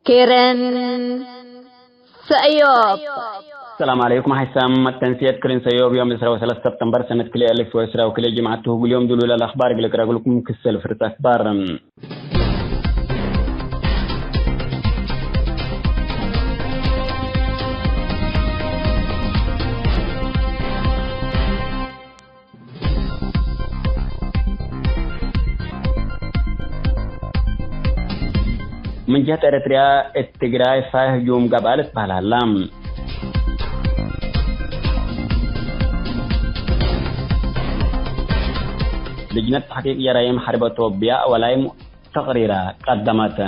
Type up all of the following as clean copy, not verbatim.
كيرن سأيوب. السلام عليكم حسام التنسيات كرين سيوب يوم 3 سبتمبر سنة كل ألف وإسراء وكل جماعته كل يوم دلوا الأخبار قلت لكم كسل فرت أخبار. من جهة إريتريا التجراي فهجوم قبالة بهالعلام. لجنة تحقيق جرائم حرب توبيا ولايم تقريرا قدمت.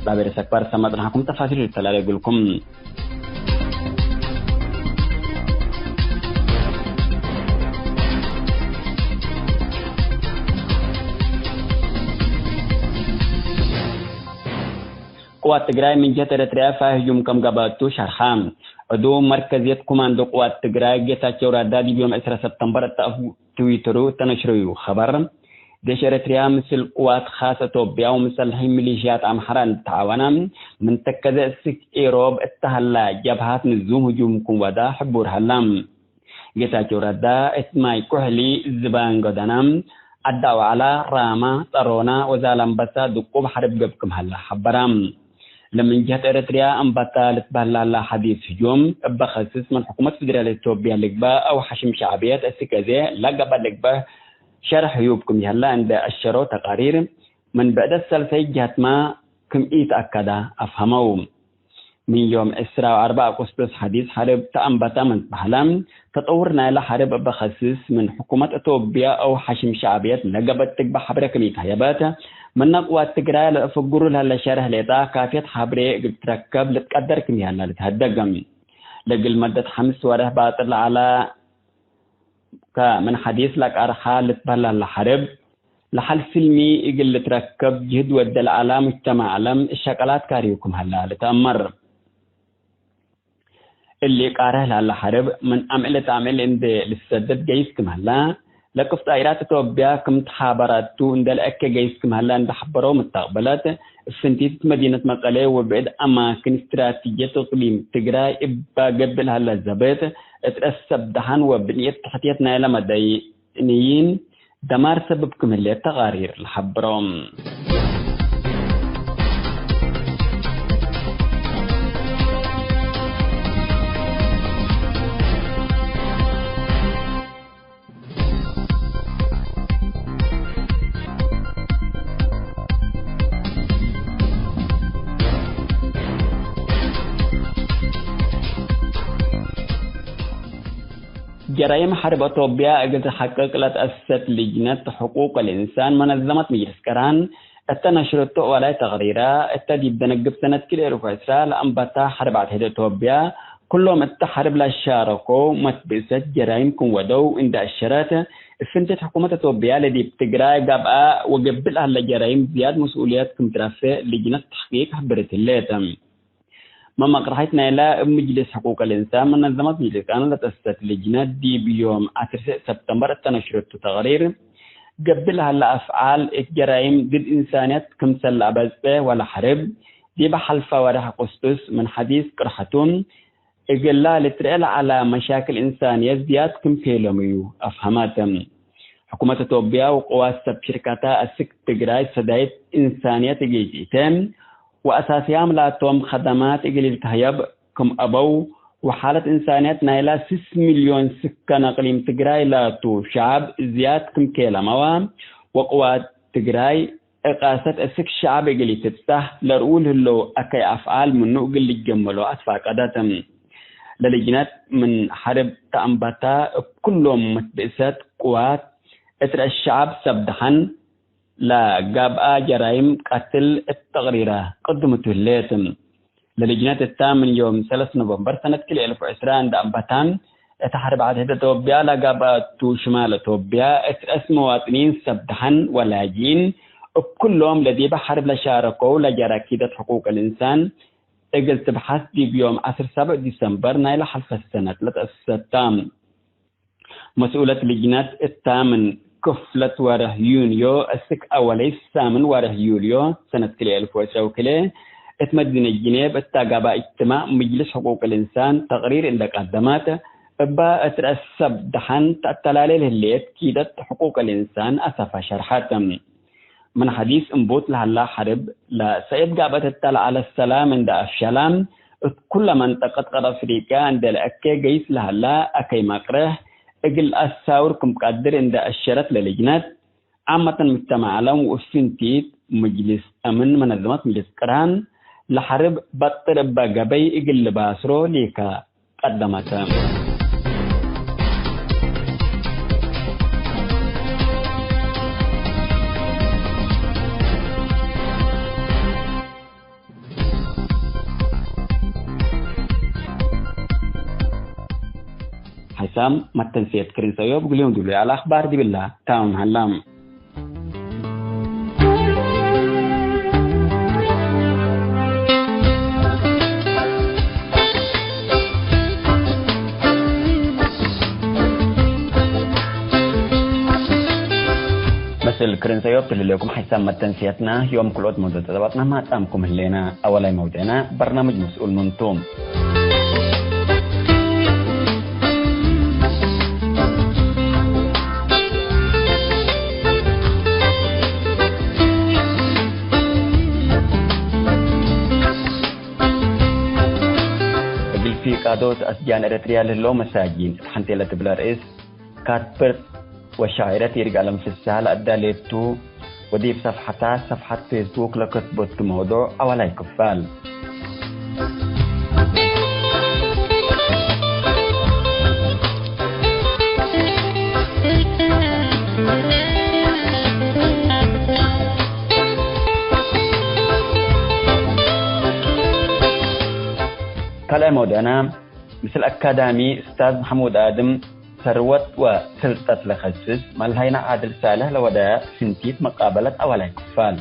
بابير سكبر سمت لكم تفاصيل التلال يقولكم. قوات تجراي من جهة إريتريا فهجوم كم قباتو شرحام. عدو مركزية كوماندو قوات تجراي جتا جورا دي بيوم 10 سبتمبر تويترو تنشروا خبر. ديش إريتريا مثل قوات خاصة توبيا ومثل هي ميليشيات أمحران تعاونا من تكذا سك إيروب اتهلا جبهات نزوم هجومكم ودا حبور هلام. جتا جورا دا اسماي كحلي الزبان قدنام أدعو على راما طرونا وزالم بسا دقوب حرب قبكم هلا حبرام. لمن جهة إريتريا أنبتا لتبهلا حديث هجوم بخصيص من حكومة فدرالية توبيا لقبا أو حشم شعبيات السكازي لقبا لقبا شرح يوبكم يهلا عند الشرو تقارير من بعد السلسة جهة ما كم أكدا أفهموا من يوم 4 أغسطس حديث حرب تأنبتا من بحلام تطورنا إلى حرب بخصيص من حكومة توبيا أو حشم شعبيات لقبا تقبا حبرة كمية هيباتا من قوات تجراي لفجروا لها شرح لتا كافية حبرة تركب لتقدر كمية لتهدقم لقل مدة 5 وره باطل على من حديث لك أرحال لتبهلا الحرب لحل سلمي يقل تركب جهد ودل على مجتمع علم الشكلات كاريوكم هلا لتأمر اللي قاره للحرب من أمل تعمل عند للسدد جيسكم هلا لكف دائرات توبيا كم تحابراتو عند الأكا جيسكم هلا عند حبروا مستقبلات فنتيت مدينة مقالة وبعد أماكن استراتيجية تقليم تجراي إبا قبل هلا الزبيت اترسب دهان وبنية تحتيات نايلة مدينيين دمار سببكم اللي تغارير الحبرهم. جرائم حرب توبيا أجد حقق لتأسست لجنة حقوق الإنسان منظمة مجلس كران التنشرت ولا تغريرا التديب دنقب سنة كل رفع لأنبتا حرب عهد توبيا كلهم التحرب لا شاركوا متبسط جرائمكم ودو عند الشرات فنتت حكومة توبيا الذي بتجرى جابا وقبلها لجرائم زياد مسؤولياتكم ترفع لجنة تحقيق حبرت الليتم مما قرحتنا إلى مجلس حقوق الإنسان منظمة مجلس كانت تأسست لجنة دي بيوم 10 سبتمبر التنشرت تغرير قبلها لأفعال الجرائم ضد إنسانيات كم سلع بزبه ولا حرب دي بحلفة ورح قسطس من حديث قرحتون إقلا لترئل على مشاكل إنسانية زياد كم كيلوميو أفهماتهم حكومة توبيا وقوات شركاتها السك تجراي سدايت إنسانية جيجيتهم وأساسيام لا توم خدمات إجليل تهيب كم أبو وحالة إنسانيات نايلة 6 مليون سكان أقليم تجراي لا تو شعب زياد كم كيلا موام وقوات تجراي إقاسة السك شعب إجليل تفتح لرؤول هلو أكي أفعال من نقل الجملو أتفاق أداتم للجنات من حرب تأنبتا كلهم متبئسات قوات إتر الشعب سبدحن لا جابا جرائم قتل التغريرة قدمت الليتم للجنات الثامن يوم 3 نوفمبر سنة كل 2020 دأنبتان اتحرب عدد توبيا لا جابا تو شمال توبيا اترأس مواطنين سبدحن ولاجين كلهم الذي بحرب لشاركوا لجراكيدة حقوق الإنسان اجل تبحث دي بيوم 17 ديسمبر نايل حلف السنة 3 سبتام مسؤولة لجنة الثامن كفلة وره يونيو السك أولي الثامن وره يوليو سنة كلي 1000 وكلي اتمدن الجنيب التاقابا اجتماع مجلس حقوق الإنسان تقرير عندك قدمات أبا اترسب دحان تتلالي الليت كيدت حقوق الإنسان أسفا شرحاتم من حديث انبوت لها حرب لا سيبقى بتتل على السلام عند الشلام كل منطقة قد أفريقيا عند الأكي جيس لها أكي مقره اجل الساور كم قدر عند الشرط للجنات عامة مجتمع عالم وفنتيت مجلس أمن منظمات مجلس قران لحرب بطر بقبي اجل باسرو ليكا قدمتها حسام متن سيد كرين سيوب قليون دولي على أخبار دي بالله تاون هلام بس الكرين سيوب تلي لكم حسام متن سيدنا يوم كل وقت مدة تبطنا ما تامكم هلينا أولا موجنا برنامج مسؤول منتوم في قادوت أسجان إريتريا للو مساجين حنتي لتبلا رئيس كاتبرت وشاعرة يرجع لهم في السهل أداليتو وديف صفحة فيسبوك لكتبت موضوع أولا يكفال كلام مودانا مثل أكاديمي أستاذ محمود آدم ثروت وسلطة لخصص مالهينا عادل سالح لودا سنتيت مقابلة أولا كفال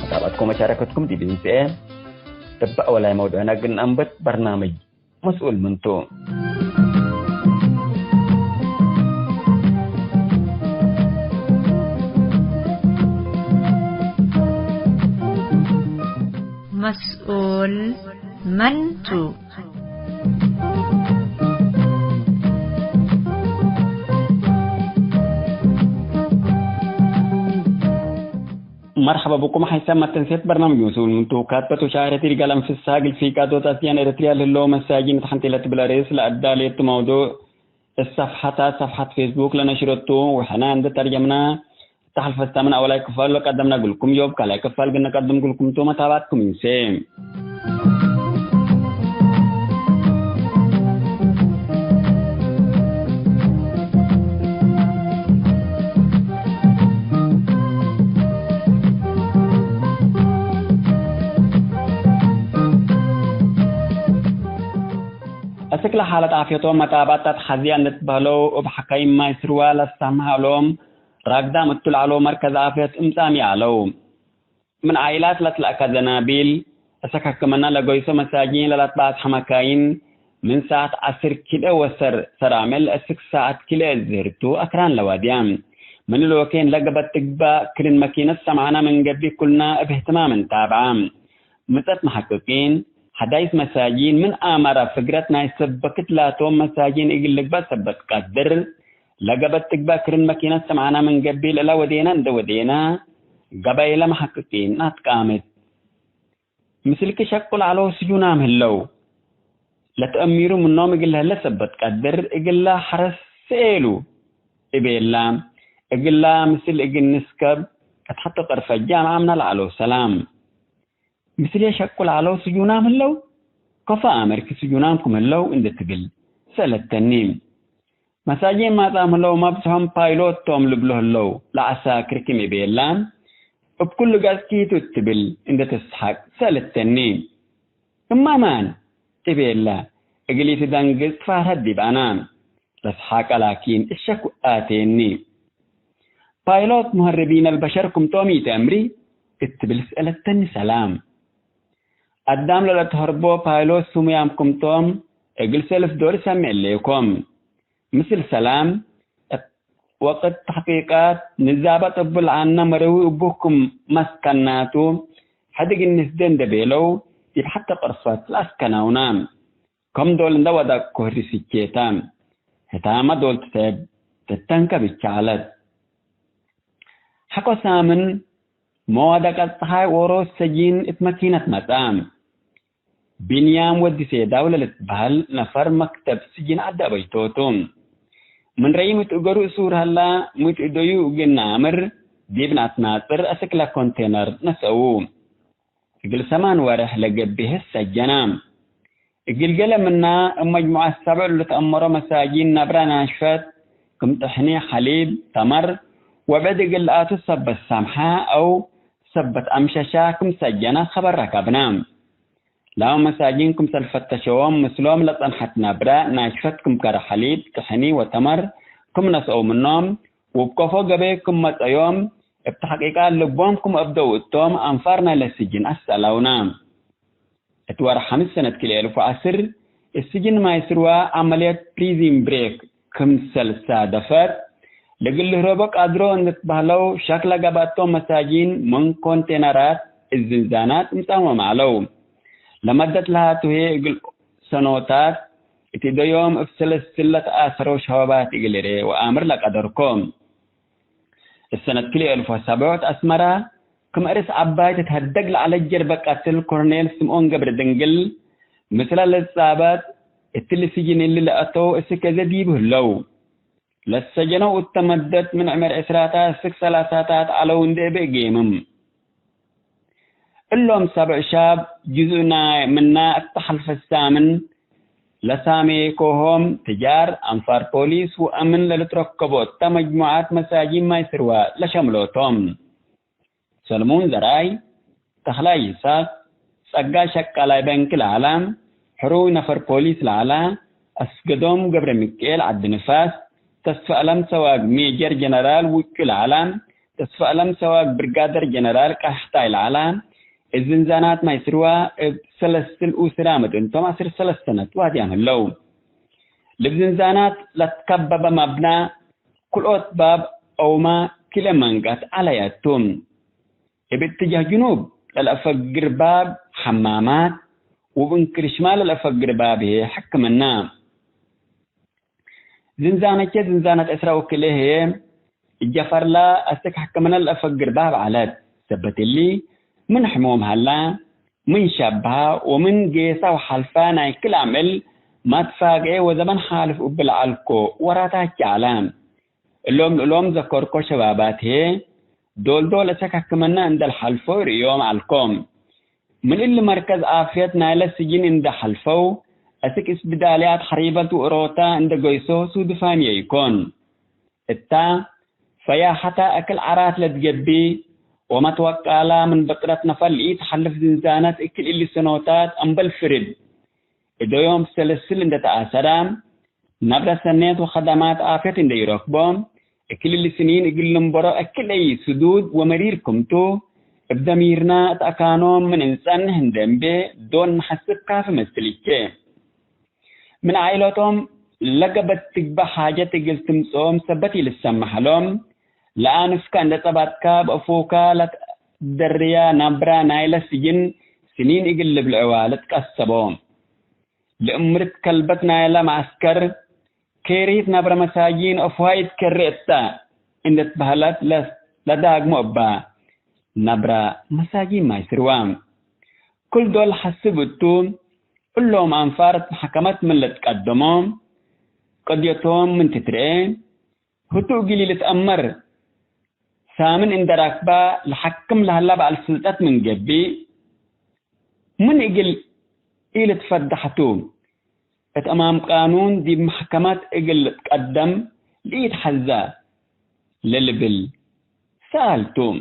متابعتكم مشاركتكم دي بنسئة تبقى ولا موضوعنا قلنا أنبت برنامج مسؤول منتو مسؤول منتو مرحبا بكم حيثما تنسيت برنامج مسؤول منتو كاتبة شاعرتي رجالا في الساقل في كادو تاسيان إريتريا للو مساجين تحنتي لتبلاريس لأداليت موضوع صفحة فيسبوك لنشرته وحنا عند ترجمنا تحل فستامنا أولا كفال وقدمنا قلكم يوب كلا كفال قلنا قدم قلكم تو متابعتكم إنسان أسكلا حالة عافيتهم متابعات خزيان نتبهلو وبحكاي ما يسروا لسامها لهم راقدا متل على مركز عافية امسامي علو من عائلات لتلقى زنابيل أسكا كمنا لقويسو مساجين للاتباس حمكاين من ساعة 10 كيلو وسر سرامل 6 ساعات كيلو زهرتو أكران لواديام من الوكين لقبت تقبا كرين مكينة سمعنا من قبل كلنا باهتمام تابعام متت محققين حدايث مساجين من آمارة فقرتنا يسبكت لاتوم مساجين إقل لقبا سبت قدر لقبت تقبا كرين مكينة سمعنا من قبل لا ودينا اند ودينا قبائل محققين ناتقامت مثل كشكل على سجونام هلو لتأميرو من نوم إقل هلا سبت قدر إقل حرس سيلو إبيلا إقل مثل إقل نسكب كتحط قرف الجامعة من العلو سلام مثل يشكل على سجونام هلو كفا أمرك سجونامكم هلو اند تقل سألت تنيم مساجين ما تام هلو ما بسهم بايلوت توم لبلو هلو لعسا كركم إبيلان وبكل قاسكيتو تبل اند تسحق سألت تنيم اما مان إبيلا إقلي تدنقز فارهد بانام لسحاق لكن الشكو آتيني بايلوت مهربين البشر كم تومي تأمري اتبلس ألتني سلام قدام للا تهربو بايلوت سميام كم توم اقل سلف دور سمع ليكم مثل سلام وقت تحقيقات نزابة أبل عنا مروي أبوكم مسكناتو حدق النسدين دبيلو يب حتى قرصات الأسكناونام كم دول ندوى دا كهري سيكيتام هتاما دول تتاب تتنكا بالشعالات حقو سامن موادك الصحاي وروس سجين اتمكينة متام بنيام ودي سيداولة لتبهل نفر مكتب سجين عدا بيتوتوم من رأي متقروا سور هلا متقديو جنامر ديبنا تناطر أسكلا كونتينر نسوو قل سمان وارح لقبه السجنام قل قل منا مجموعة السبع اللي تأمروا مساجين نبرا ناشفت كم تحني حليب تمر وبعد قل آتو سب السامحة أو سبت أمشاشا كم سجنا خبر ركبنام لاو مساجينكم سلفتشوهم مسلوم لطنحت نبرا ناشفتكم كر حليب تحني وتمر كم نسأو منهم وبكفو قبيكم متأيوم بتحقيقات لبومكم أبدو التوم أنفارنا للسجن السلاونا اتوار 5 سنة كل 1010 السجن ما يسروا عملية بريزين بريك كم سلسة دفر لقل هروبك أدرو أن تبهلو شكل قباتو مساجين من كونتينرات الزنزانات مساومة معلو لمدت لها تهي سنوات اتدو يوم افسل السلة آسرو شوابات اقلري وآمر لك أدركم السنة كلي 1700 أسمرا كم أرس عباي تتهدق على الجربة قتل كورنيل سمعون قبر دنقل مثل للصابات التلي سجن اللي لقطو اسكا زديبه اللو للسجنو التمدت من عمر إسراتا 6 سلاساتات على وندي بقيمم اللهم 7 شاب جزءنا منا التحلف الثامن لسامي كوهم تجار أنفار بوليس وأمن للتركبوت مجموعات مساجين ما يسروا لشملوتهم سلمون زراي تخلاي يساق سقا شكالاي بنك العالم حرو نفر بوليس العالم أسقدوم قبر مكيل عد نفاس تسفألم سواق ميجر جنرال وكل العالم تسفألم سواق برقادر جنرال كحتاي العالم الزنزانات ما يسروا سلسل أسرامت انتم أسر 3 سنة وهذه عن اللوم الزنزانات لا تكبب مبنى كل باب أو ما كل منقات على يتم باتجاه جنوب للأفقر باب حمامات وبنكر شمال الأفقر باب هي حكم النام زنزانة إسراء وكله الجفر لا أستك حكمنا الأفقر باب على ثبت اللي من حموم هلا من شبها ومن جيسا وحلفانا كل عمل ما تفاقع وزمن حالف بالعلكو وراتها كعلام اللوم ذكركو شبابات هي دول أسك كمنا عند الحلفو ريوم علكم من اللي مركز آفيت نايل السجين عند حلفو أسك اسبداليات حريبة وروتا عند قيسو سودفاني يكون التا فيا حتى أكل عرات لتجبي وما توقع من بقرة نفل يتحلف زنزانات اكل اللي سنوتات أمبل فرد إدو يوم سلسل عند تأسرام نبرا سنات وخدمات آفيت عند يركبون اكل اللي سنين اقل لنبرا اكل اي سدود ومرير كمتو ابدميرنا اتأكانوم من انسان هندم بي دون محسب كاف مسليكي من عائلاتهم لقبت تقبى حاجة تقل تمسوم سبتي للسمح لهم لأنفك عند تباتكا بأفوكا لتدريا نبرا نايلة سجن سنين اقل بالعوالة تكسبهم لأمرت كلبت نايلة معسكر كيريت نبرا مساجين أفوايد كريتا إن تبهلت لداق مؤبا نبرا مساجين ما يسروام كل دول حسبتون كلهم أنفارت محكمات من اللي تقدمهم قضيتهم من تترين هتو قليل تأمر سامن إن دراكبا لحكم لهلا بقى السلطات من جبي من إقل إيه تفدحتوم أمام قانون دي محكمات إقل تقدم ليه تحزا للبل سألتم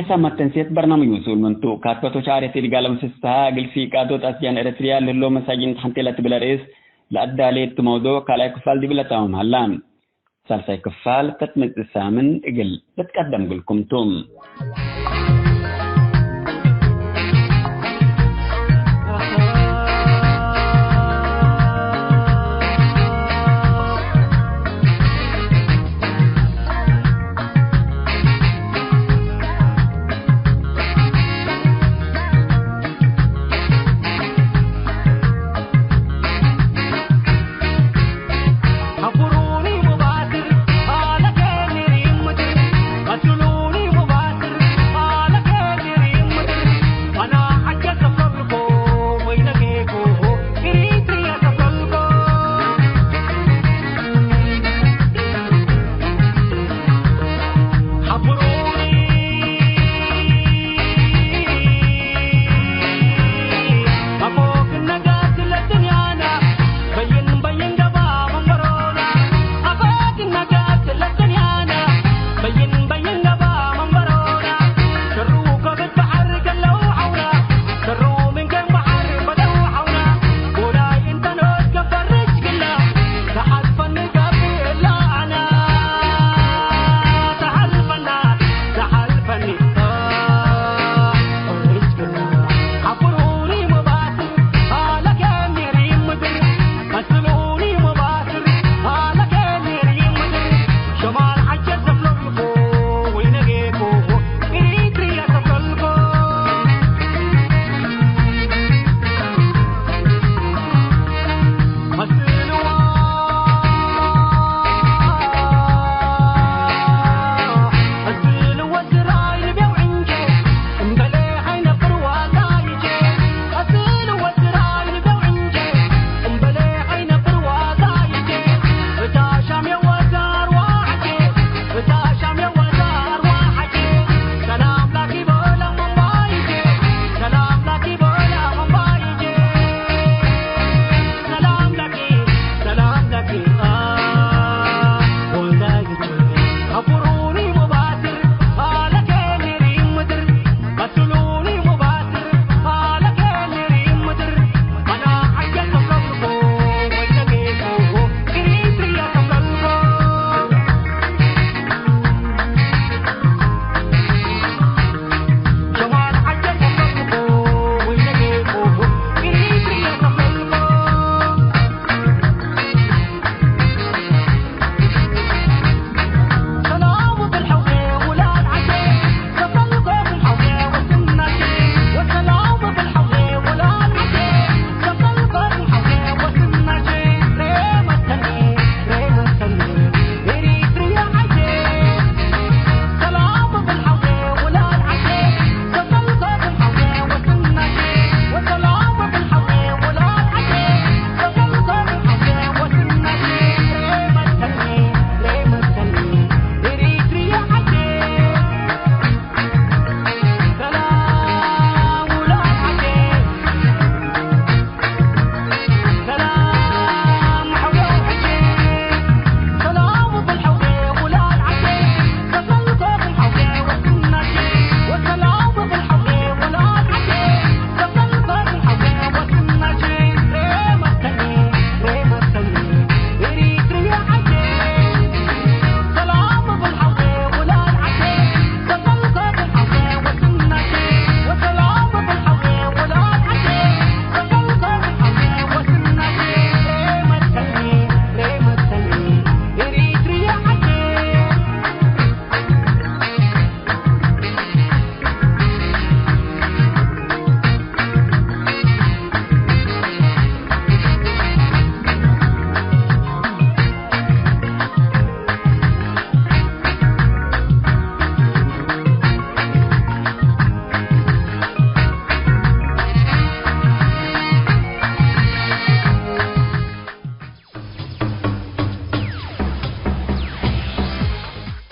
سمت تنسيت برنامج وصول منتو كاتبتو شعرتي رجال مسستها قل في كاتو تاسيان إريتريا للو مساجين تحنتيلة بلاريس لأداليت موضوع كالا كفال دي بلا تاهم هلان سالساي كفال تتمت السامن اقل بتقدم قلكم توم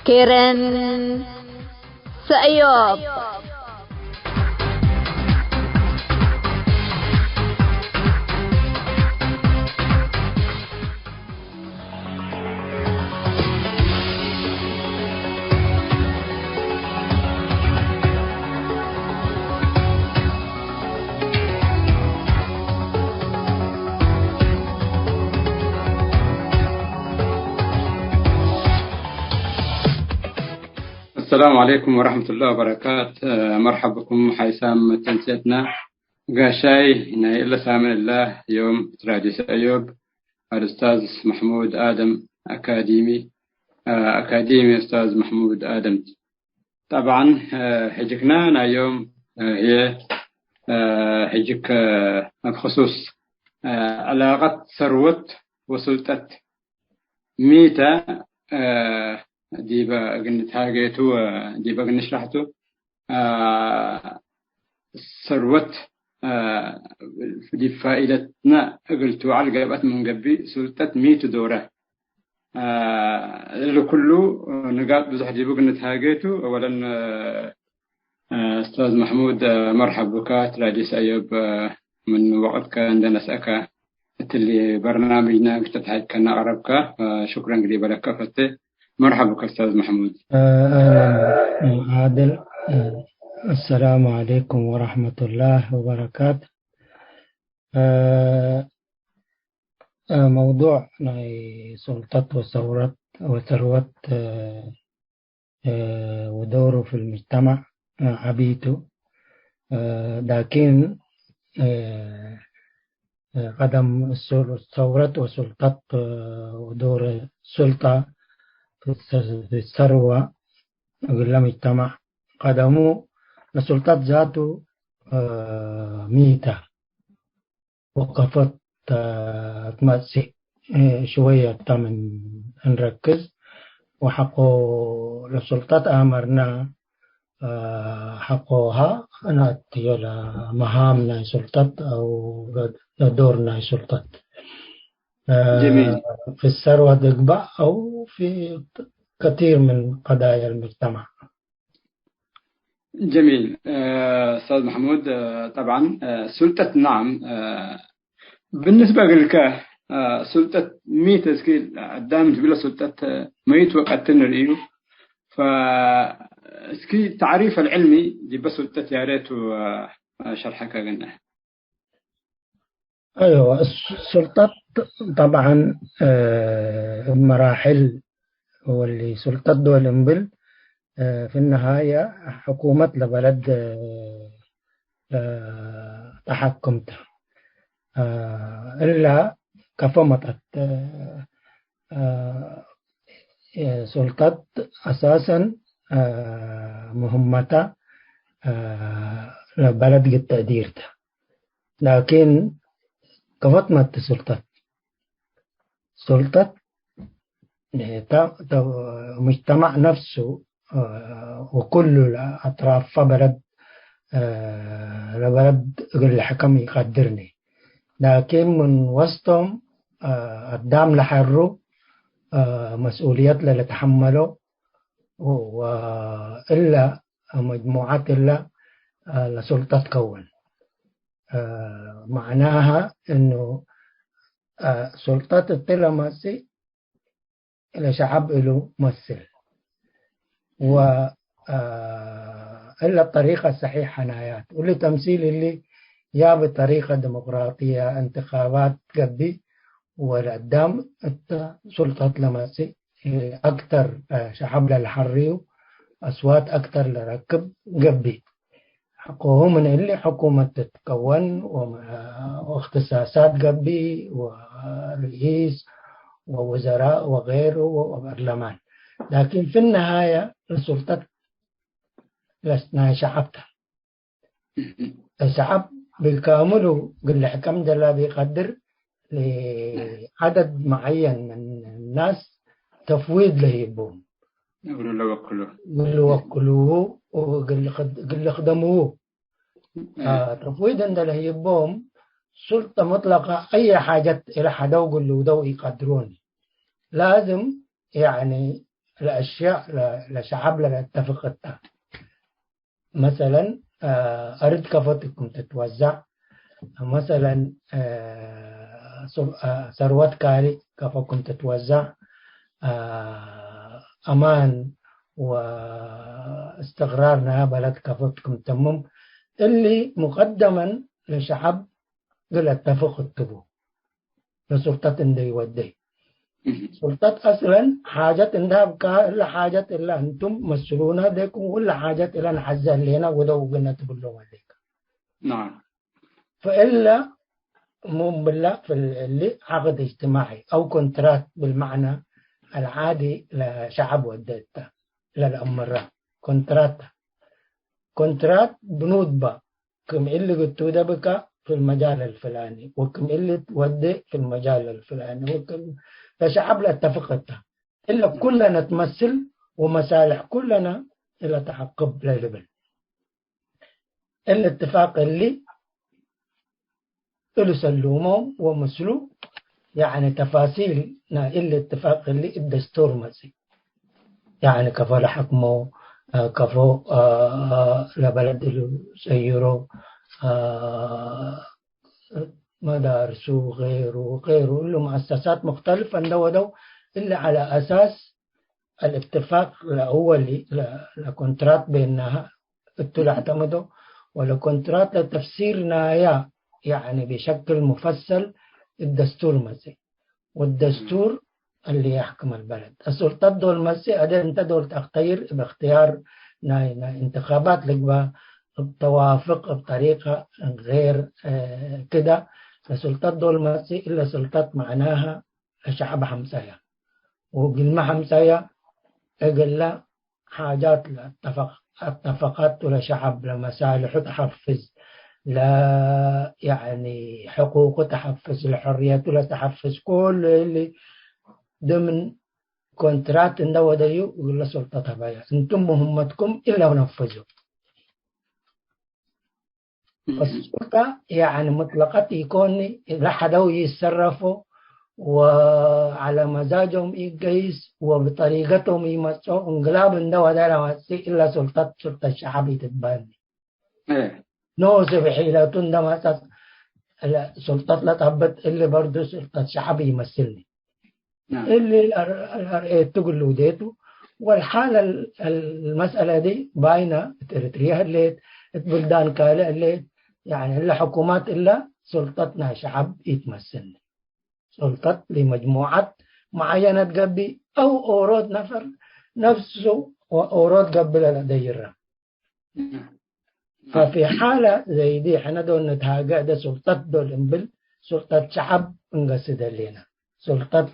Karen Sayop. السلام عليكم ورحمة الله وبركاته. مرحبا بكم حيسام تنسيتنا قاشاي إن إلا سامن الله يوم تراجس أيوب الأستاذ محمود آدم أكاديمي أستاذ محمود آدم. طبعا هجكنا يوم هي هجك بخصوص علاقة ثروة وسلطة ميتا ديبا قلت هاجيتو ديبا قلت شرحتو ثروة دي فائدتنا قلتو على قبات من قبي سلطة ميتو دورة لكله نقاط بزح ديبا قلت هاجيتو. أولا أستاذ محمود مرحب بك تراجيس أيوب من وقت كان عندنا سأكا اللي برنامجنا تتحدث كنا عربك شكرا قريبا لك فتي. مرحبا بك أستاذ محمود. عادل السلام عليكم ورحمة الله وبركاته. موضوع سلطة وثروة ودوره في المجتمع عبيته، لكن قدم الثورة وسلطة ودور السلطة في الثروة والمجتمع قدموا السلطات ذاته ميتة وقفت تمسك شوية من نركز وحقوا للسلطات أمرنا حقوها نأتي إلى مهامنا سلطات أو دورنا سلطات جميل. في الثروة دقبة أو في كثير من قضايا المجتمع. جميل أستاذ محمود. طبعا سلطة نعم بالنسبة لك سلطة ميت سكيل دام تبلا سلطة ميت وقت نريو فسكي تعريف العلمي دي بس سلطة يا ريت شرحك قلنا. أيوة السلطات طبعا مراحل واللي سلطة دول انبل في النهاية حكومة لبلد تحكمته إلا كفمت سلطة أساسا مهمتها لبلد قد تقديرته، لكن كفطمت سلطة مجتمع نفسه وكل الأطراف بلد لبلد قل الحكم يقدرني، لكن من وسطهم قدام لحروا مسؤوليات اللي تحملوا وإلا مجموعات إلا لسلطة تكون. معناها إنه سلطات التلماسي إلى شعب له ممثل إلا الطريقة الصحيحة نهايات واللي تمثيل اللي يا بطريقة ديمقراطية انتخابات قبي والقدام سلطة لماسي أكثر شعب للحريو أصوات أكثر لركب قبي حقوهم من اللي حكومة تتكون واختصاصات قبي ورئيس ووزراء وغيره وبرلمان، لكن في النهاية السلطة لسنا شعبتها. الشعب بالكامل قل حكم دلا بيقدر لعدد معين من الناس تفويض له يبوم قل وكلوه وقل خدموه تفويض له يبوم سلطة مطلقة أي حاجة إلى حدا وقل له دو يقدرون لازم يعني الأشياء لشعب لا يتفق. مثلا أرد كفتكم تتوزع مثلا ثروات كاري كفكم تتوزع أمان واستقرارنا بلد كفتكم تمم اللي مقدما لشعب قل اتفق التبو لسلطة دي ودي سلطات أصلا حاجة عندها بقى إلا حاجة إلا أنتم مسؤولون ديكم ولا حاجة إلا نحزن لنا ودو قلنا تقولوا عليك. نعم. فإلا مو بالله في اللي عقد اجتماعي أو كونترات بالمعنى العادي لشعب وديته للأمراء كونترات بنود با كم اللي قلتوا ده بك في المجال الفلاني وكم اللي تودي في المجال الفلاني وكم فشعب لا اتفقتها إلا كلنا تمثل ومصالح كلنا إلى تعقب للبل الاتفاق اللي إلو سلومه ومسلو يعني تفاصيل إلا اتفاق اللي الدستور مسي يعني كفى حكمه كفو لبلد سيرو مدارس وغيره له مؤسسات مختلفة دو إلا على أساس الاتفاق هو اللي لكونترات بينها اعتمدوا ولا كونترات لتفسيرنا يعني بشكل مفصل الدستور مسي والدستور اللي يحكم البلد السلطات دول مسي أنت دول تختير باختيار انتخابات لقبا بتوافق بطريقة غير كده السلطات دول مسي إلا سلطات معناها شعب حمسايا وقلما حمسايا إلا حاجات اتفقات لشعب لمصالح تحفز لا يعني حقوق تحفز الحريات لا تحفز كل اللي ضمن كونترات دو ديو ولا سلطتها بايا انتم مهمتكم إلا ونفذوا السلطة يعني مطلقة يكون لحدوا يتصرفوا وعلى مزاجهم يقيس وبطريقتهم يمسوا انقلاب دو دالا إلا سلطة الشعب تتباني نوز بحيلاتون ده ما سلطات لا تهبط اللي برضه سلطة شعب يمثلني اللي تقول له ديته والحالة المسألة دي باينة تريتريها اللي بلدان كالة اللي يعني إلا حكومات إلا سلطتنا شعب يتمثلني سلطة لمجموعات معينة قبي أو أورود نفر نفسه وأورود قبل لديرها ففي حالة زي دي احنا دول نتهاجع ده سلطة دول انبل سلطة شعب انقصد لنا سلطة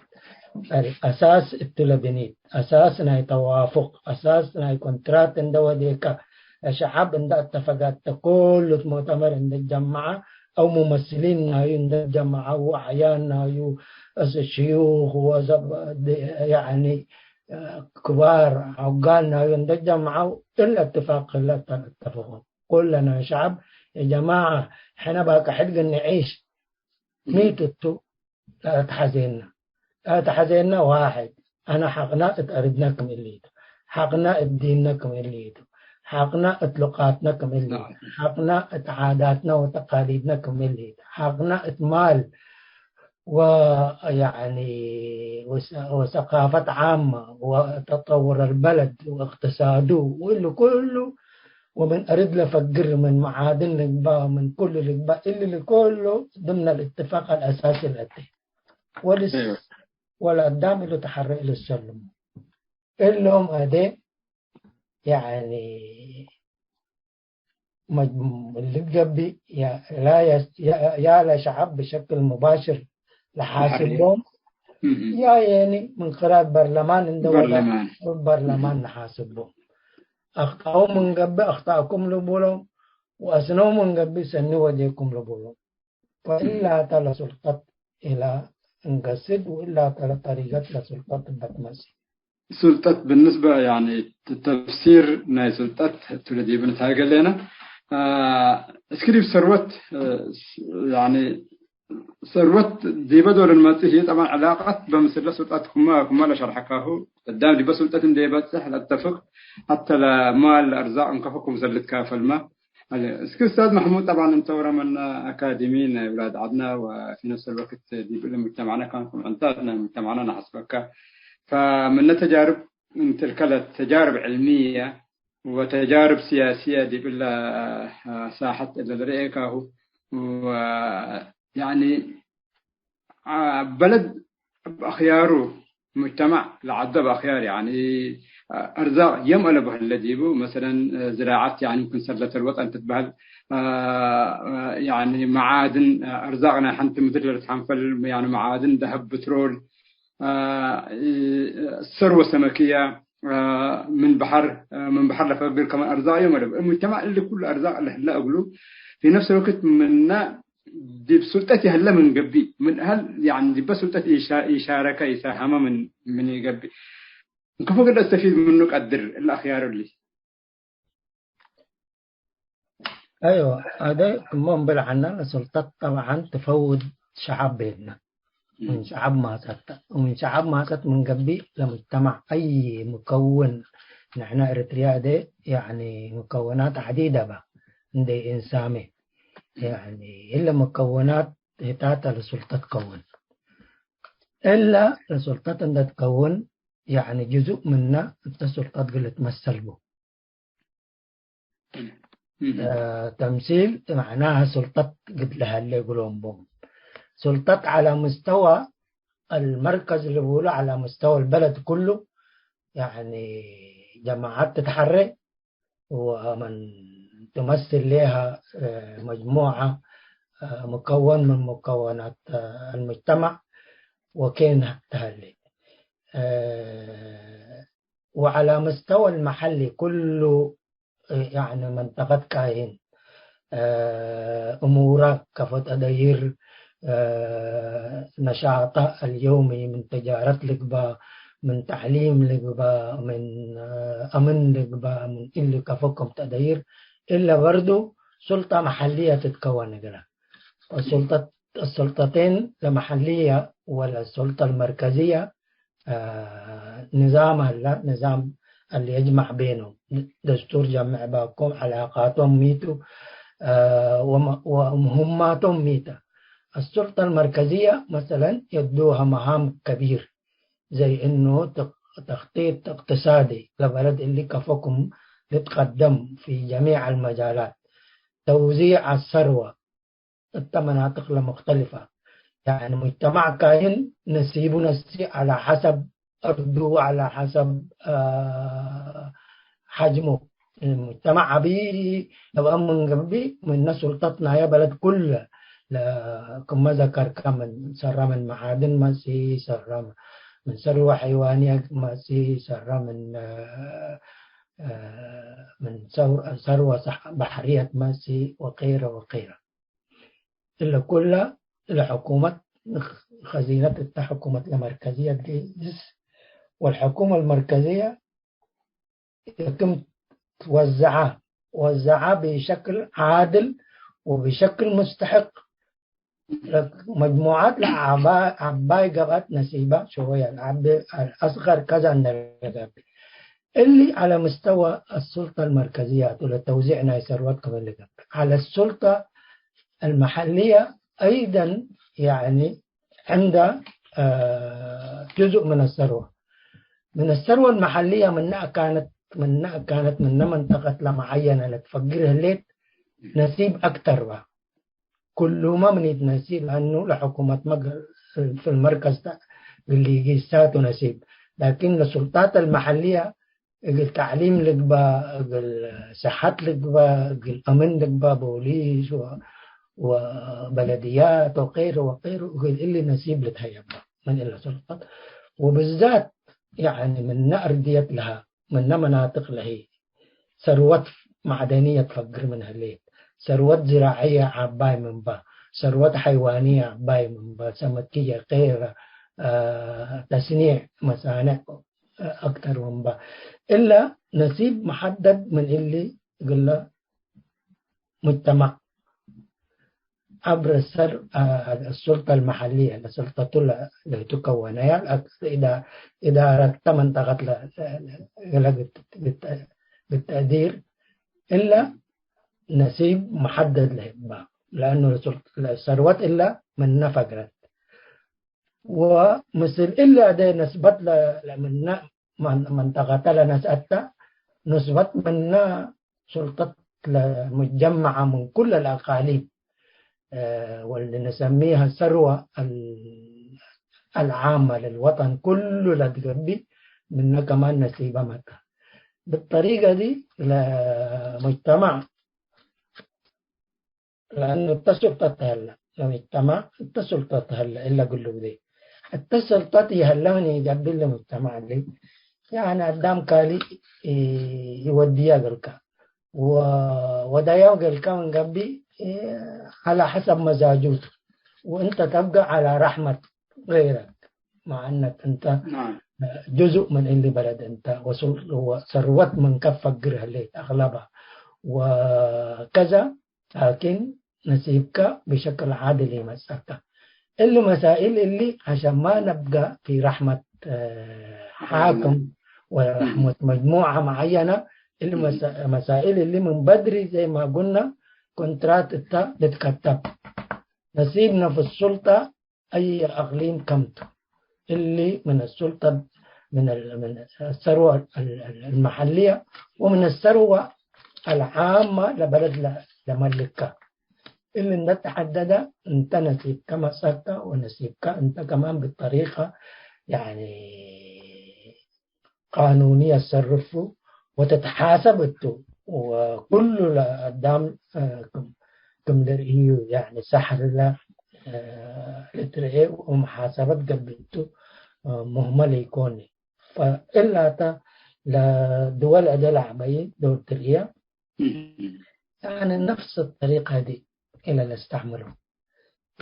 أساس التلبينيت أساسنا توافق أساسنا كونترات اندو ديكا شعب عند اتفاقات كل مؤتمر عند الجماعة أو ممثلين عند الجماعة وأعيان الشيوخ يعني كبار عقالنا عند الجماعة إلا اتفاق إلا اتفقوا كلنا شعب يا جماعة احنا بقى حق نعيش ميتتو لا تحزيننا واحد أنا حقنا اتأردناكم الليتو حقنا ادينكم الليتو حقنا اطلقاتناكم الليتو حقنا اتعاداتنا وتقاليدناكم الليتو حقنا اتمال ويعني وثقافة عامة وتطور البلد واقتصاده واللي كله ومن أريد لفقر من معادن لقباء من كل لقباء اللي كله ضمن الاتفاق الأساسي الأتي ولا قدام اللي تحرق للسلم اللي هم أدي يعني اللي قبي يا لشعب بشكل مباشر لحاسبهم يا يعني من خلال برلمان برلمان نحاسبهم أخطأوا من قبل أخطأكم لبولهم وأسنوا من قبل سنوا وديكم لبولهم فإلا تلا سلطة إلى انقصد وإلا تلا طريقة لسلطة البتمسي سلطة بالنسبة يعني تفسير ناي سلطة تولدي بنتها قال لنا اسكريب ثروت يعني ثروت دي بدول المسيحية طبعا علاقة بمثل سلطة كما لا شرحكاه قدام دي بسلطة دي بتسهل اتفق حتى لمال أرزاق انكفكم زلت كافل ما اسكريب أستاذ محمود طبعا انت ورا من أكاديميين أولاد عدنا وفي نفس الوقت دي مجتمعنا كان عندنا مجتمعنا حسبك فمن تجارب من تلك التجارب علمية وتجارب سياسية دي بالله ساحة اللي رأيكه ويعني بلد أخياره مجتمع لعدب أخيار يعني أرزاق يمأل به الذي بو مثلا زراعات يعني ممكن سلة الوطن تتبهل يعني معادن أرزاقنا حنت مثل تحنفل يعني معادن ذهب بترول ثروة سمكية من بحر لفبير كمان أرزاق يمأل المجتمع اللي كل أرزاق اللي هلا أقوله في نفس الوقت منا دي بسلطتي هلا من قبي من هل يعني دي بسلطتي يشارك يساهم من يقبي كيف أقدر أستفيد منه قدر الأخيار اللي أيوة هذا كمان بالعنا السلطات طبعا تفوض شعب بيننا من شعب ما ست ومن شعب ما ست من قبي لمجتمع أي مكون نحن إريتريا دي يعني مكونات عديدة بقى عندي إنسامي يعني إلا مكونات هتاتا لسلطة تكون إلا السلطة عندها تكون يعني جزء منها السلطة قلت تمثل به تمثيل معناها سلطة قد لها اللي يقولون بهم سلطة على مستوى المركز اللي بيقولوا على مستوى البلد كله يعني جماعات تتحرك ومن تمثل لها مجموعة مكون من مكونات المجتمع وكين تهلي وعلى مستوى المحلي كله يعني منطقة كاين أمورك كيف تدير نشاطها اليومي من تجارة لك من تعليم لك من أمن لك من اللي كفكم تدير إلا برضو سلطة محلية تتكون كده السلطتين المحلية والسلطة المركزية نظام اللي يجمع بينهم دستور جمع باكم علاقاتهم ميتو ومهماتهم ميتة السلطة المركزية مثلا يدوها مهام كبير زي انه تخطيط اقتصادي لبلد اللي كفكم يتقدم في جميع المجالات توزيع الثروة المناطق المختلفة يعني مجتمع كائن نسيب على حسب أرضه على حسب حجمه المجتمع عبي لو من قبل من سلطتنا يا بلد كلها كما ذكر كمن سر من معادن ما سي سر من ثروة حيوانية ما سي سر من ثروة بحرية ما سي وغيره وغيره إلا كلها الحكومة خزينة الحكومة المركزية دي والحكومة المركزية يتم توزعها بشكل عادل وبشكل مستحق مجموعات لعباي قبات نسيبة شوية الأصغر كذا اللي على مستوى السلطة المركزية توزيعنا يسروات كمان اللي على السلطة المحلية أيضا يعني عند جزء من الثروة المحلية منها كانت من منطقة معينة لتفجرها ليت نسيب أكتر بقى كل ما من يتنسيب لأنه لحكومة في المركز اللي يجي ساته نسيب لكن السلطات المحلية التعليم لك بقى الصحة لك بقى الأمن لك بقى بوليس وبلديات وغيره اللي نسيب لتهيب من السلطات وبالذات يعني من أرضية لها من مناطق لها ثروات معدنية تفجر منها ليه ثروات زراعية عباي من با ثروات حيوانية عباي من با سمكية غير تصنيع مصانع أكثر من با إلا نسيب محدد من اللي قلنا مجتمع عبر السلطة المحلية السلطة اللي تكونها إدارة منطقة بالتقدير إلا نسيب محدد له لأنه الثروات إلا من نفقرت ومثل إلا ده نسبت من منطقة لنسأتها نسبت من سلطة مجمعة من كل الأقاليم واللي نسميها الثروة العامة للوطن كله لا تقبي منها كمان نسيبة مكة. بالطريقة دي لمجتمع، لأنه التسلطة تهلا لمجتمع التسلطة تهلا إلا قلوا دي حتى السلطة يهلوني يقبل لمجتمع دي يعني قدام كالي يوديها قلقا ودايا قلقا من قبي على حسب مزاجوته، وانت تبقى على رحمة غيرك مع انك انت جزء من اللي بلد انت وثروت من كف فقرها ليك اغلبها وكذا، لكن نسيبك بشكل عادل يمسك. اللي مسائل اللي عشان ما نبقى في رحمة حاكم ورحمة مجموعة معينة، المسائل اللي من بدري زي ما قلنا كونترات تتكتب نسيبنا في السلطة أي أقليم كمته اللي من السلطة من الثروة المحلية ومن الثروة العامة لبلد لملكها اللي نتحدد انت نسيبك مسكة ونسيبك انت كمان بالطريقة يعني قانونية تصرفه وتتحاسب انتو وكل قدام كم درئيو يعني سحر لا لترئي ومحاسبة قبلتو مهمل يكوني. فإلا لدول أدل عباية دول ترئية يعني نفس الطريقة دي إلى نستعمله.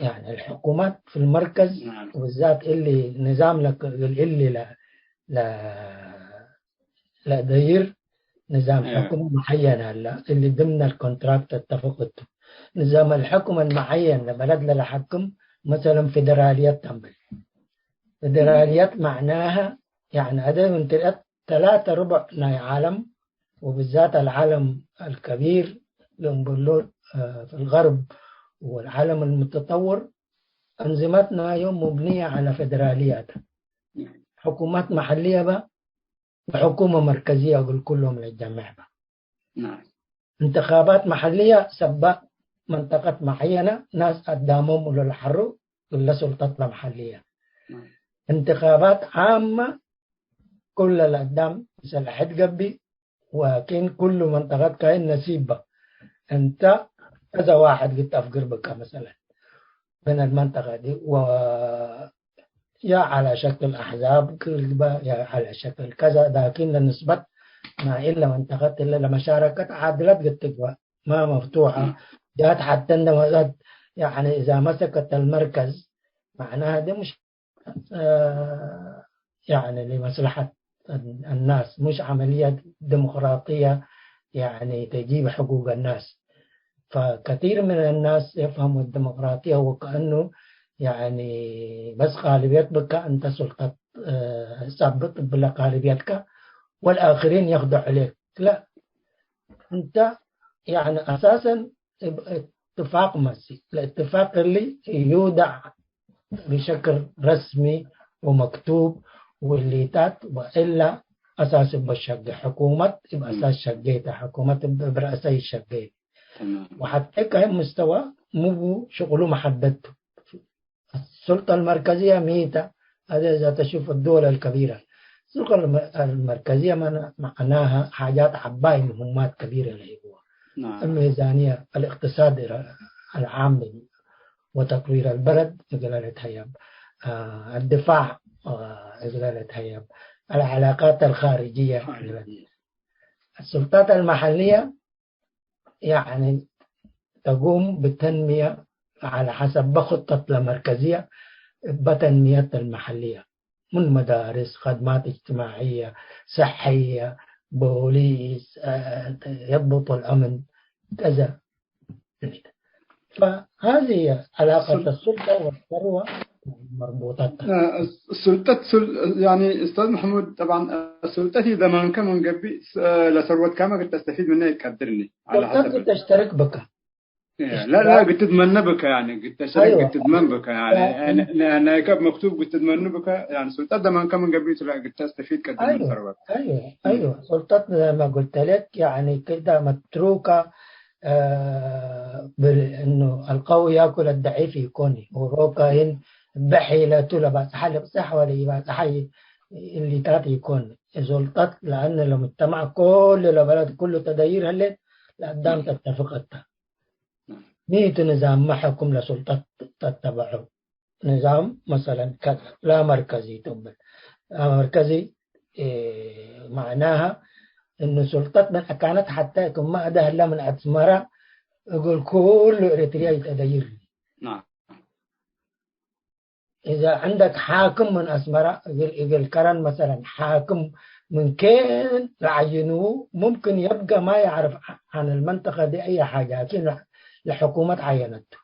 يعني الحكومات في المركز وبالذات اللي نظام اللي لا داير نظام حكومة معين هلا اللي ضمن الكونتراكت اتفقته نظام الحكومة المعين لبلد للحكم مثلا فيدراليات تنبل. فيدراليات معناها يعني هذا من 3/4 عالم وبالذات العالم الكبير لنقول في الغرب والعالم المتطور أنظمتنا يوم مبنية على فيدراليات، حكومات محلية بقى وحكومة مركزية أقول كلهم للجميع بقى. انتخابات محلية سبق منطقة معينة ناس قدامهم ولا الحرو ولا سلطتنا محلية. انتخابات عامة كل اللي قدام سلحت قبي وكين كل منطقة كاين نسيبة انت كذا واحد قلت أفقر بك مثلا من المنطقة دي يا على شكل أحزاب يا على شكل كذا، لكن النسبة ما إلا منطقة إلا لما شاركت عادلت قد تقوى ما مفتوحة جات حتى عندما يعني إذا مسكت المركز معناها دي مش يعني لمصلحة الناس مش عملية ديمقراطية يعني تجيب حقوق الناس. فكثير من الناس يفهموا الديمقراطية وكأنه يعني بس غالبيت بك أنت سلطة ثابت بلا غالبيتك والآخرين يخضع عليك. لا، أنت يعني أساسا اتفاق مسي الاتفاق اللي يودع بشكل رسمي ومكتوب واللي تات وإلا أساس بشجع حكومة يبقى أساس شجيتها حكومة برأسي شجيت وحتى كان مستوى مو شغله محددته. السلطة المركزية ميتة هذا إذا تشوف الدول الكبيرة السلطة المركزية معناها حاجات عباية مهمات كبيرة اللي هو الميزانية الاقتصاد العام وتطوير البلد إجلالة هياب الدفاع إجلالة هياب العلاقات الخارجية. السلطات المحلية يعني تقوم بالتنمية على حسب خطة المركزية بتنمية المحلية من مدارس خدمات اجتماعية صحية بوليس يضبط الأمن كذا. فهذه علاقة السلطة والثروة مربوطة. السلطة يعني أستاذ محمود طبعا السلطة إذا ما كان من قبل لثروة كما قد تستفيد منها يقدرني على حسب تشترك بك. لا قد تتمنى بك يعني قد تشترك أيوة. قد تضمن بك يعني أنا كاب مكتوب قد تتمنى بك يعني سلطة إذا ما كان من قبل قد تستفيد قد من ثروة. أيوة سلطة ما قلت لك يعني كده متروكة إنه القوي يأكل الضعيف يكوني وروكا إن بحيلة تلا بس حل صح ولا يبقى حي اللي تاتي يكون سلطات لأن المجتمع كل البلد كله تدير هلت لقدام تتفقتها ميت نظام ما حكم لسلطات تتبعه نظام مثلا كذا لا مركزي تنبل لا مركزي معناها إنه سلطات من كانت حتى يكون ما أده إلا من أسمرة يقول كل إريتريا يتدير نعم. إذا عندك حاكم من أسمرة يقول كرن مثلا حاكم من كين عينوه ممكن يبقى ما يعرف عن المنطقة دي أي حاجة لكن الحكومة عينته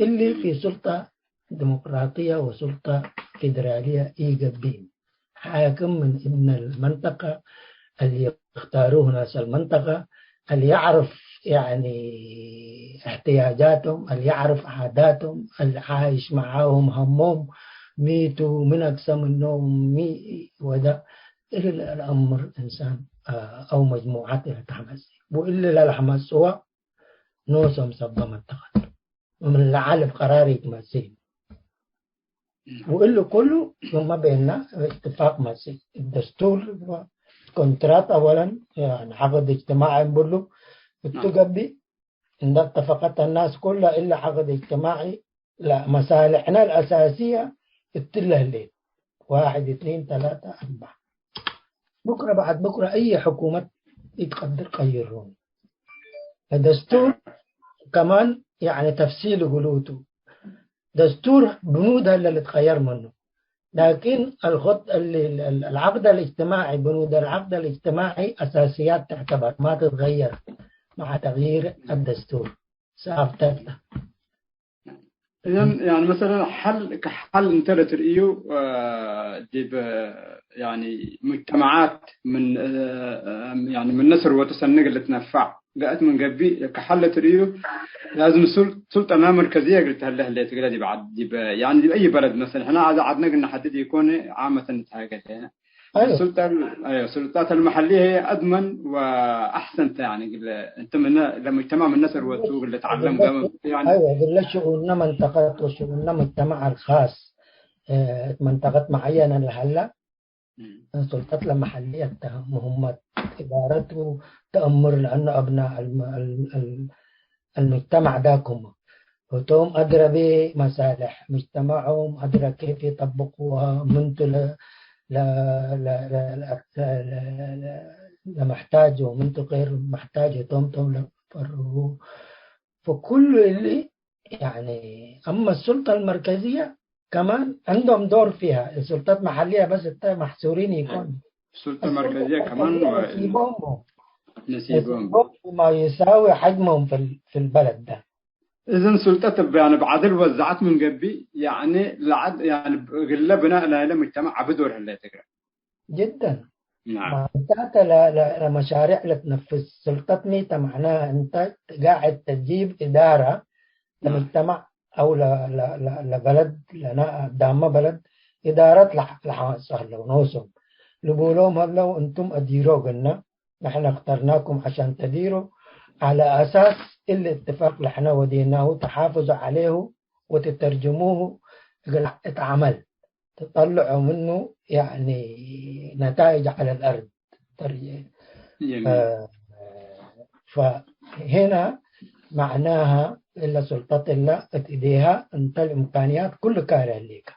اللي في سلطة ديمقراطية وسلطة فيدرالية إيجابية حاكم من ابن المنطقة اللي يختاروه ناس المنطقة اللي يعرف يعني احتياجاتهم اللي يعرف عاداتهم اللي عايش معاهم همهم ميتوا من أقسم النوم وده إلا الأمر إنسان أو مجموعات الحماس وإلا الحماس هو نوسم صبا منطقة ومن العالم قراري تمثيل وإلا كله ثم بيننا اتفاق مسيح الدستور كونترات أولا يعني عقد اجتماعي بقوله التقبي إن اتفقت الناس كلها إلا عقد اجتماعي لا مصالحنا الأساسية اتله الليل 1 2 3 4 بكرة بعد بكرة أي حكومة يتقدر غيرون الدستور كمان يعني تفصيل قلوته دستور بنودها اللي تغير منه لكن العقد الاجتماعي بنود العقد الاجتماعي أساسيات تعتبر ما تتغير مع تغيير الدستور سأفتت إذن يعني مثلا كحل انت تريو ديب يعني مجتمعات من يعني من نصر وتسنق اللي تنفع جاءت من قبي كحل تريو لازم سلطة ما مركزية قلت هلا اللي تقول دي بعد دي يعني دي أي بلد مثلا إحنا عادنا قلنا حدد يكون عامة نتحاجات هنا السلطات المحلية هي أضمن وأحسن يعني أنت من لما اجتمع من النصر والسوق اللي تعلم يعني أيوة قلنا شؤوننا منطقة وشؤوننا مجتمع الخاص منطقة معينة لهلا السلطات المحلية مهمات إدارته تأمر لأن أبناء المجتمع داكم وتوم أدرى بمصالح مجتمعهم أدرى كيف يطبقوها منت لا محتاج ومنت غير محتاج توم لفره فكل اللي يعني أما السلطة المركزية كمان عندهم دور فيها السلطات المحلية بس محصورين يكون السلطة المركزية كمان نسيبهم ما يساوي حجمهم في البلد ده إذن سلطة يعني بعدل وزعت من قبي يعني لعد يعني قلة بناء لا مجتمع بدور هلا تقرأ جدا نعم انت لمشاريع لتنفذ سلطة ميتا معناها انت قاعد تجيب إدارة لمجتمع أو لبلد لنا دام بلد إدارات لحاسة ونوسم لبولهم هلا أنتم أديروا قلنا نحن اخترناكم عشان تديروا على أساس الاتفاق اللي احنا وديناه تحافظوا عليه وتترجموه اتعمل تطلعوا منه يعني نتائج على الأرض فهنا معناها إلا سلطة الله اتديها انت الإمكانيات كل كاره ليك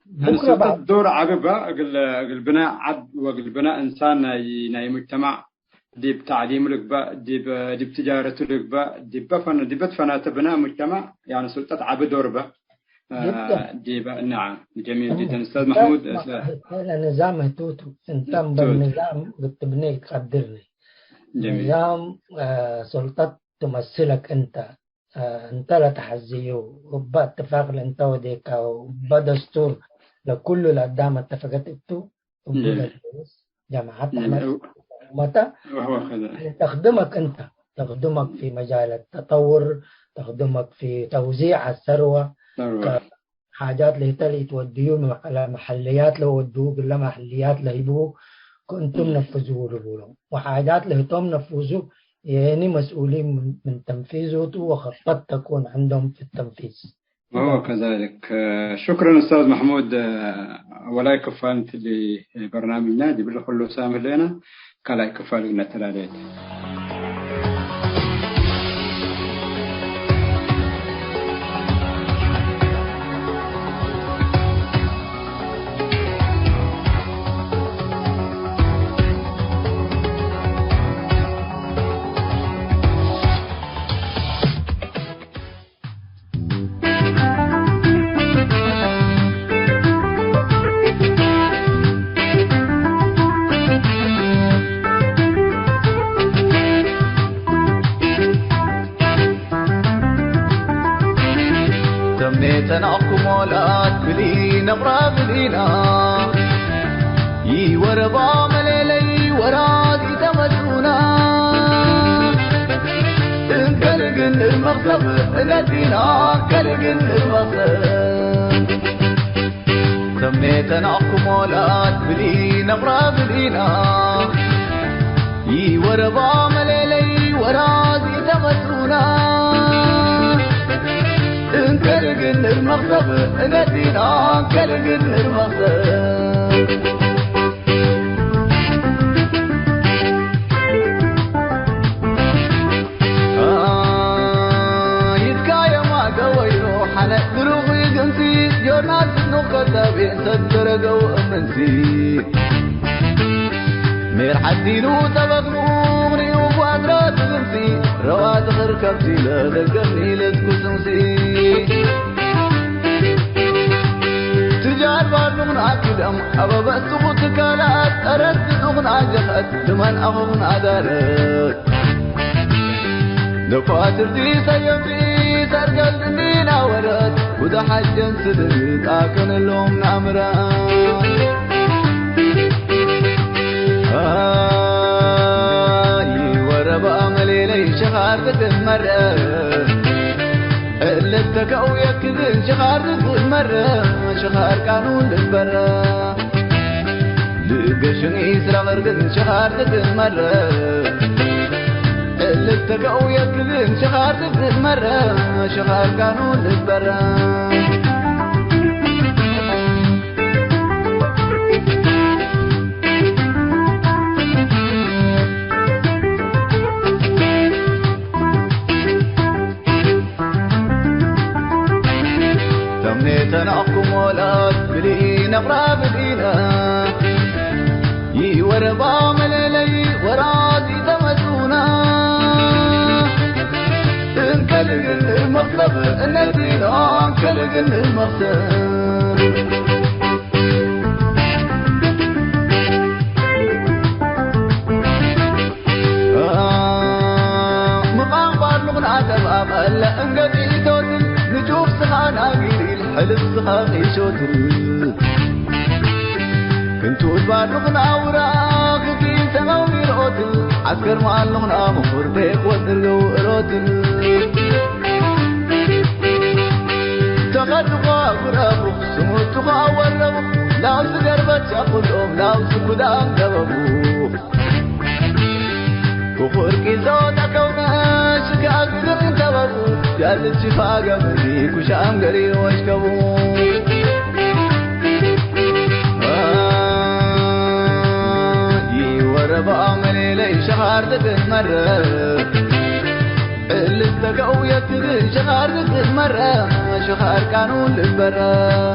بكرة بعد دور عقبة البناء عبد والبناء إنسان ناي مجتمع ديب تعليم لك بقى ديب تجارة لك بقى ديب فنات بناء مجتمع يعني سلطة عبد دور بقى ديب نعم جميل جدا أستاذ محمود نظام هتوتو انت بالنظام بتبني تقدرني نظام سلطة تمثلك انت لا تحزيه وبا اتفاق انت وديك وبا دستور لكل الأقدام اتفقت انتو جامعات تعمل متى تخدمك انت تخدمك في مجال التطور تخدمك في توزيع الثروة حاجات اللي توديهم على محليات لو ودوك إلا محليات لهيبوه كنتم نفذوه لهم وحاجات اللي هم نفذوه يعني مسؤولين من تنفيذه وخطط تكون عندهم في التنفيذ وهو كذلك. شكرا أستاذ محمود. ولا يكفى أنت لبرنامجنا دي بالخلو سامر لنا كلا يكفى لنا تلاليت. تناقم ولات بلينا برا بلينا يوربا مليلي ورادي تمسونا كلقن المغصب ندينا كلقن المغصب سميت تناقم ولات بلينا برا بلينا يوربا مليلي ورادي تمسونا كلقن المغصب ندينا كلقن المغصب يتكايا ما قويرو حنا دروغي جنسي جورنات نقطة بين صدرقو أمنسي مير حدينو تبقنوني وقادرات جنسي رواد غركبتي لذكرني لتكسنسي تجار بارنون عكدم أبا بسقط كالات أرد دغن عجخت لمن أغن عدالت دفاتر دي سيبتي سرقل دنينا ورد ودا حجن سدرت آكن اللوم نعمران وربا مليلي شخار تتمرة اللي تكاو يكذن شخار تتمرة شخار قانون للبرة لقشن يسرى غرقن شخار تتمرة اللي تكاو يكذن شخار تتمرة شخار قانون للبرة تناقم ولات بلينا برا بلينا يوربا مليلي ورادي تمسونا كلقن المغصب ندينا كلقن المغصب مقابر لغن عتب أمل انقذي توتل نشوف سخان أقيري حلف صخاقي شوتل كنتو البارغنا وراق في سماوي روتل عسكر معلغنا مفردك ودرقو روتل تغرقا قرابو سموتوغا ورابو لاو سقربت شاقلهم لاو سكدام دبابو كفركي زوتا كونا شكاك دم تبابو جالت شفاقة بدي كشام قري واشكبو وربا مليلي شخار تتمرة اللي استقاو يكتغن شخار تتمرة شخار قانون للبرة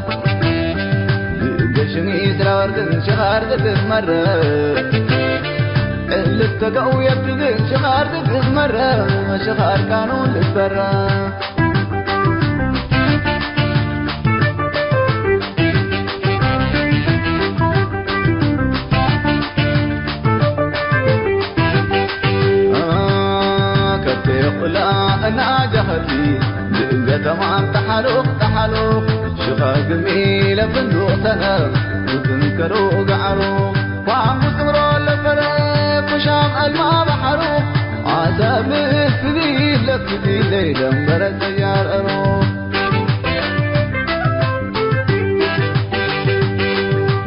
قشن يسرى وردن شخار تتمرة اللي استقاو يكتغن شخار تتمرة شخار قانون للبرة أنا جهتي لقيت معن تحلوق شخاق ميلة فندوق سنة وتنكروا قعروق وعم بسمروا لفرق وشام الماء بحروق عذاب السبيل لك ليلة مبرد سيار أروق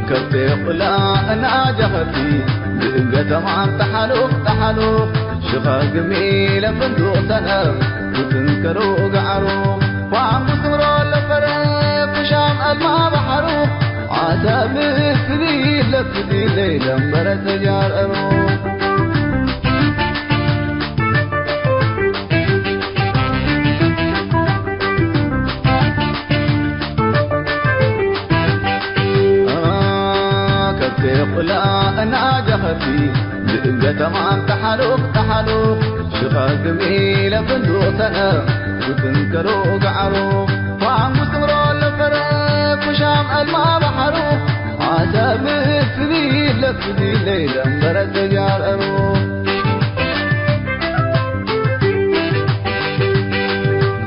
كتيق لا أنا جهتي لقيت معن تحلوق شخاق ميلة فندوق سنة وتنكروا قعروق وعم بسمروا ألما بحروف عذاب السبيل لفدي ليلا برد جار أروف كتقلا أنا جهتي لقيت ما تحلوك شغال جميلة فندق سنة وتنكروا قعروف وعم مستمروا الفرق وشام ألما بحروف عذاب السبيل لفدي ليلا برد جار أروف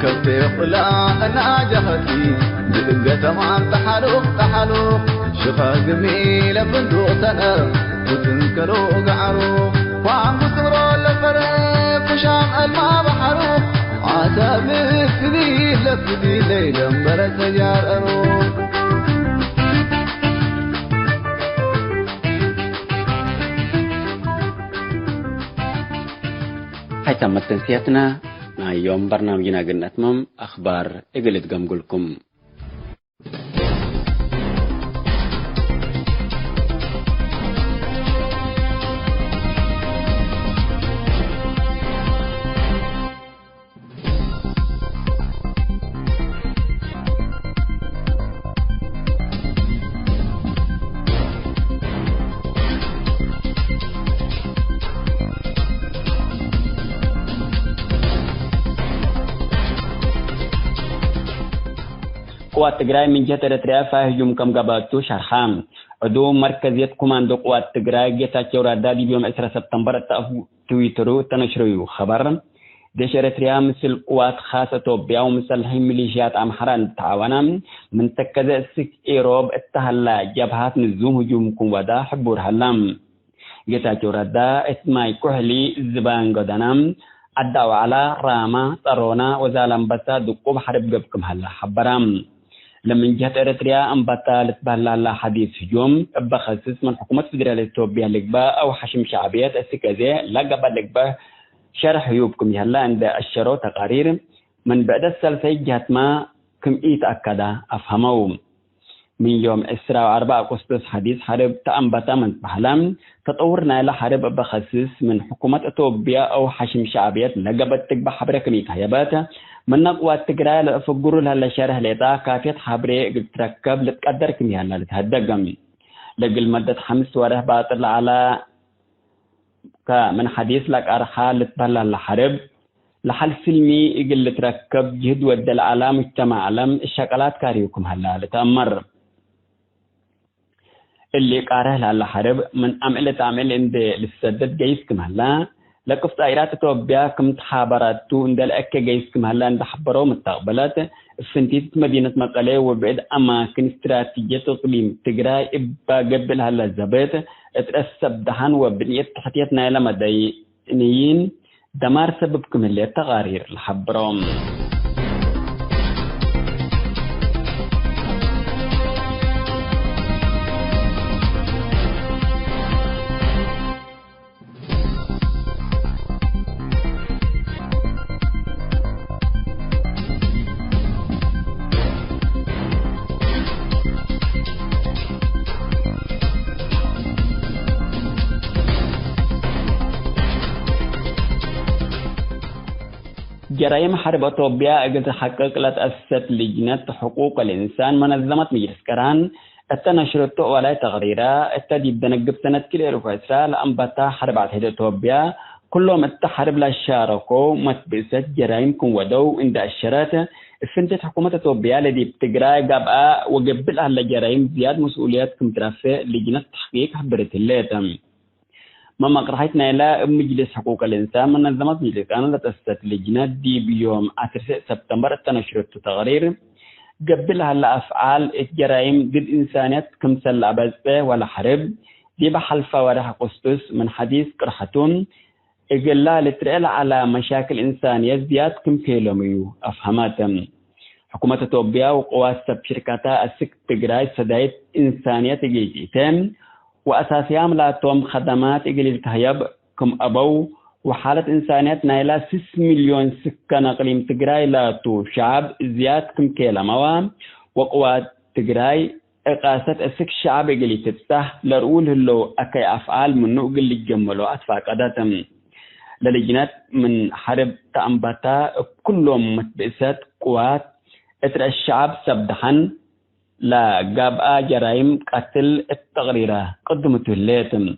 كتقلا أنا جهتي لقيت ما تحلوك شغال جميلة فندق سنة وتنكروا قعروف وعم مستمروا الفرق وشام ألما بحروف عذاب السبيل لفدي ليلا برد جار أروف هاي تمت تنسيتنا يوم برنامجنا قلنا أتمم أخبار إقلت قمقلكم قوات تجراي من جهة إريتريا فهجوم كم قبضتو شرحام عدو مركزية كوماندو قوات تجراي جتا تشورا دي بيوم 10 سبتمبر تويترو تنشروا خبر ديش إريتريا مثل قوات خاصة توبيا ومثل هي ميليشيات أمحران تعاونا من تكذا سك إيروب اتهلا جبهات نزوم هجوم كم ودا حبور هلام جتا تشورا دا اسماي كحلي الزبان قدنام أدعو على راما طرونا وزالم بسا دقوب حرب قبكم هلا حبرام لمن جهة إريتريا أنبتا لتبهلا حديث هجوم بخصيص من حكومة فدرالية إثيوبيا لقبا أو حشم شعبيات السكازي لقبا لقبا شرح يوبكم هلا عند الشرو تقارير من بعد السلسة جهة ما كم تأكدا أفهموا من يوم 4 أغسطس حديث حرب تأنبتا من بحلام تطورنا إلى حرب بخصيص من حكومة إثيوبيا أو حشم شعبيات لقبت تقبا حبرة كمية هيبات من قوات تجرى لفجور لها شرح لطا كافية حبرة تركب لتقدر كمية هلا لتهدقم لقل مدة 5 وراه باطل على من حديث لك أرحال لتبهلا لحرب لحل سلمي يقل تركب جهد ودل على مجتمع علم الشكلات كاريوكم هلا لتأمر اللي قاره لها حرب من عمل عند للسدد جيسكم هلا لكف طائرات إثيوبيا كم تحابراتو عند الأكا جيسكم هلا عند حبروا مستقبلات فنتيت مدينة مقالة وبعد أماكن استراتيجية تقليم تجرى إبا قبل هلا الزبيت اترسب دهان وبنية تحتيات نايلة مدينيين دمار سببكم اللي تغارير الحبرهم جرائم حرب إثيوبيا أجل تحقق لتأسست لجنة حقوق الإنسان منظمة مجلس كران التنشرت ولا تغريرا التديب دنقب سنة كيلو فاسرا لأنبتا حرب عهد إثيوبيا كلهم التحرب لا شاركوا متبسط جرائمكم ودو عند الشرات فنتت حكومة إثيوبيا الذي بتجرى جابا وقبل أهل جرائم زياد مسؤولياتكم ترافع لجنة تحقيق حبرت الليتم ما مقرحتنا إلى مجلس حقوق الإنسان منظمة مجلس كان تأسست لجنة دي بيوم 10 سبتمبر التنشرت تغرير قبل هلا أفعال الجرائم ضد إنسانيات كم سلة بزة ولا حرب دي بحلفة ورح قسطس من حديث قرحتون إقلا لترئل على مشاكل إنسانية زياد كم كيلوميو أفهماتهم حكومة إثيوبيا وقوات شركاتها السك تجراي سدايت إنسانية تجيتهم وأساسيا ملاتهم خدمات إقليل كهيب كم أبو وحالة إنسانيات نايلة 6 مليون سكان أقليم تجراي لاتو شعب زياد كم كيلوموا وقوات تجراي قاست السك شعب اللي تفتح لرؤول اللو أكي أفعال من نوع اللي جملوا أدفع قداتهم للجنات من حرب تأمبتا كلهم متبئسات قوات اترى الشعب سبدحا لا جابا جرائم قتل التغريرة قدمت الليتم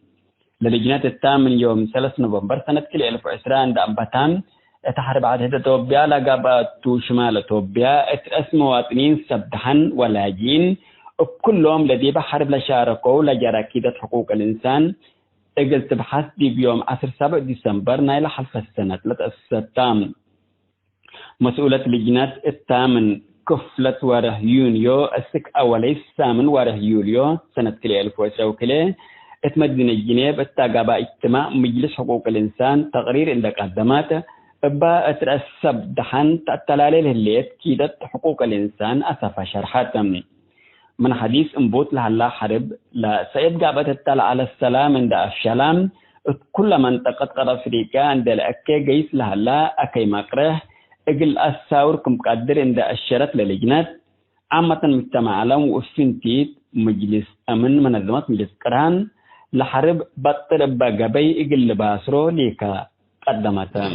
للجنات الثامن يوم 3 نوفمبر سنة كل 2020 دأمبتان تحرب عدد توبيا لا جابا تو شمال توبيا اترأس مواطنين سبدحا ولاجين كلهم لدي بحرب لشاركوا لجرى كيدة حقوق الإنسان اجل تبحث دي بيوم 17 ديسمبر نايل حلف السنة لتأسستام مسؤولة لجنات الثامن كفلة وره يونيو السك أولي الثامن وره يوليو سنة كلي 2020 وكلي اتمدن الجنيب التاقابا اجتماع مجلس حقوق الإنسان تقرير عند قدمات ابا اترسب دحن تتلالي الليت كيدة حقوق الإنسان أسفا شرحاتم من حديث انبوت لهلا حرب لا سيد قابت التال على السلام عند الشلام كل منطقة قرى أفريقيا عند الأكي قيس لهلا أكي مقره اجل الساور كم قدر عند الشرط للجنات عامة مجتمع عالم وفنتيت مجلس أمن منظمات مجلس قران لحرب بطر بقبي اجل لباسرو ليكا قدمتهم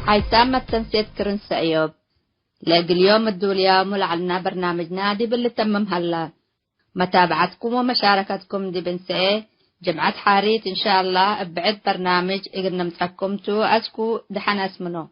حيثما التنسيق كرنس أيوب لاقي اليوم الدوليا ملعلنا برنامج نادي باللي تمم هلا متابعتكم ومشاركتكم دي بنسئ جمعة حاريت إن شاء الله بعد برنامج إقنا متحكمتو أسكو دحنا اسمنو